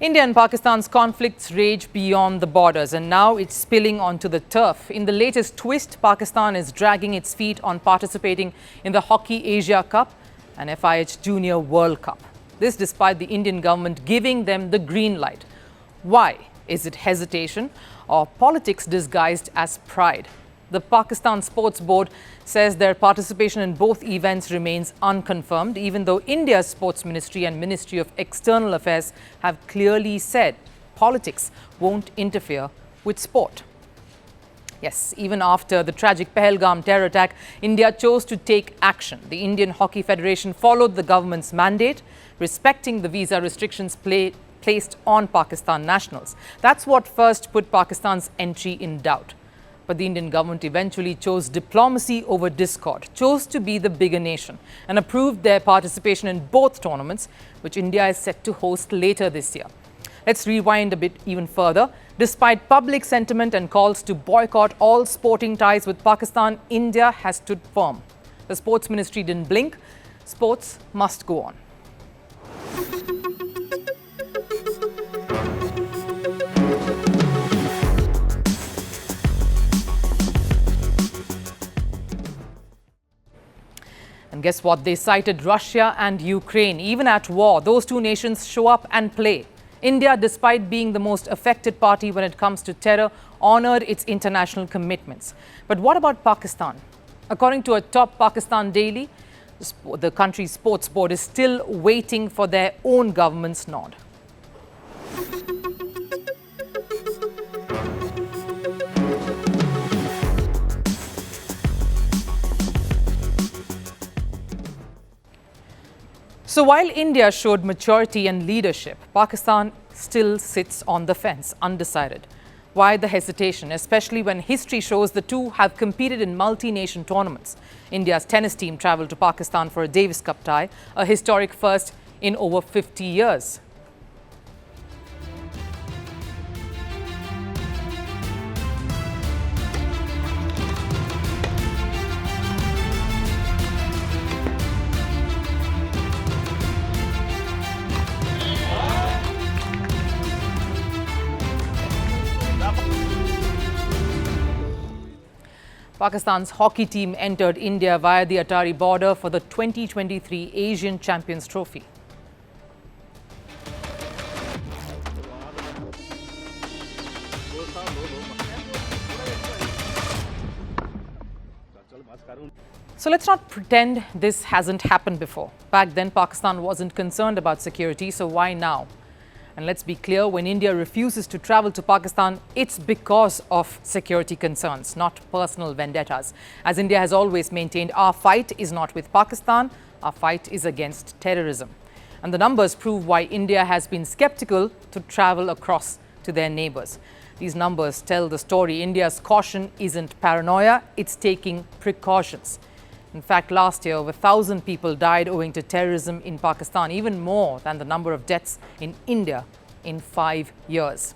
India and Pakistan's conflicts rage beyond the borders and now it's spilling onto the turf. In the latest twist, Pakistan is dragging its feet on participating in the Hockey Asia Cup and FIH Junior World Cup. This despite the Indian government giving them the green light. Why? Is it hesitation or politics disguised as pride? The Pakistan Sports Board says their participation in both events remains unconfirmed, even though India's Sports Ministry and Ministry of External Affairs have clearly said politics won't interfere with sport. Yes, even after the tragic Pahalgam terror attack, India chose to take action. The Indian Hockey Federation followed the government's mandate, respecting the visa restrictions placed on Pakistan nationals. That's what first put Pakistan's entry in doubt. But the Indian government eventually chose diplomacy over discord, chose to be the bigger nation and approved their participation in both tournaments, which India is set to host later this year. Let's rewind a bit even further. Despite public sentiment and calls to boycott all sporting ties with Pakistan, India has stood firm. The Sports Ministry didn't blink. Sports must go on. And guess what? They cited Russia and Ukraine. Even at war, those two nations show up and play. India, despite being the most affected party when it comes to terror, honored its international commitments. But what about Pakistan? According to a top Pakistan daily, the country's sports board is still waiting for their own government's nod. So while India showed maturity and leadership, Pakistan still sits on the fence, undecided. Why the hesitation, especially when history shows the two have competed in multi-nation tournaments? India's tennis team travelled to Pakistan for a Davis Cup tie, a historic first in over 50 years. Pakistan's hockey team entered India via the Atari border for the 2023 Asian Champions Trophy. So let's not pretend this hasn't happened before. Back then, Pakistan wasn't concerned about security, so why now? And let's be clear, when India refuses to travel to Pakistan, it's because of security concerns, not personal vendettas. As India has always maintained, our fight is not with Pakistan, our fight is against terrorism. And the numbers prove why India has been skeptical to travel across to their neighbors. These numbers tell the story. India's caution isn't paranoia, it's taking precautions. In fact, last year, over 1,000 people died owing to terrorism in Pakistan, even more than the number of deaths in India in 5 years.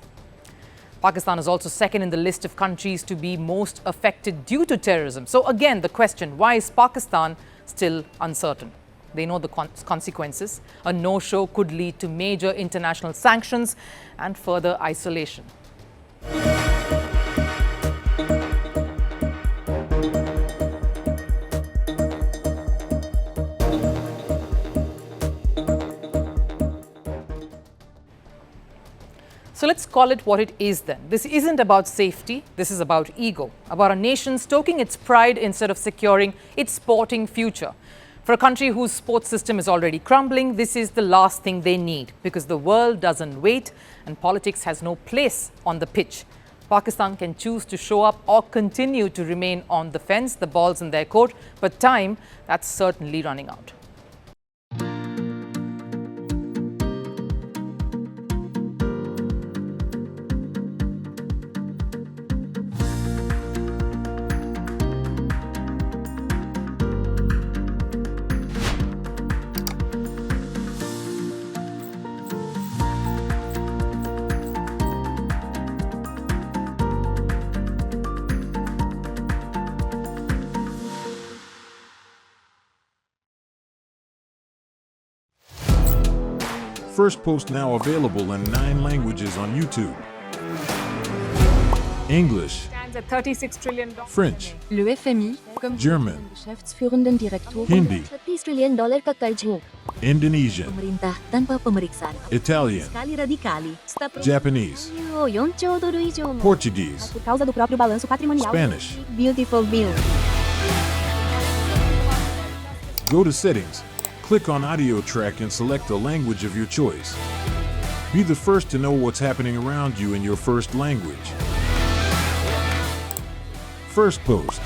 Pakistan is also second in the list of countries to be most affected due to terrorism. So again, the question, why is Pakistan still uncertain? They know the consequences. A no-show could lead to major international sanctions and further isolation. So let's call it what it is then. This isn't about safety, this is about ego, about a nation stoking its pride instead of securing its sporting future. For a country whose sports system is already crumbling, this is the last thing they need because the world doesn't wait and politics has no place on the pitch. Pakistan can choose to show up or continue to remain on the fence, the ball's in their court, but time, that's certainly running out. Firstpost now available in 9 languages on YouTube. English, Stands at $36 trillion. French, Le FMI, comme German, Geschäftsführenden Direktoren, Hindi, $30 trillion ka karj mo. Indonesian, Pemerintah tanpa pemeriksaan. Italian, Kali radikali. Stop. Japanese, $4 trilhão以上mo. Portuguese, Por causa do próprio balanço patrimonial. Spanish. Beautiful bill. Go to Settings, click on Audio Track and select the language of your choice. Be the first to know what's happening around you in your first language. Firstpost.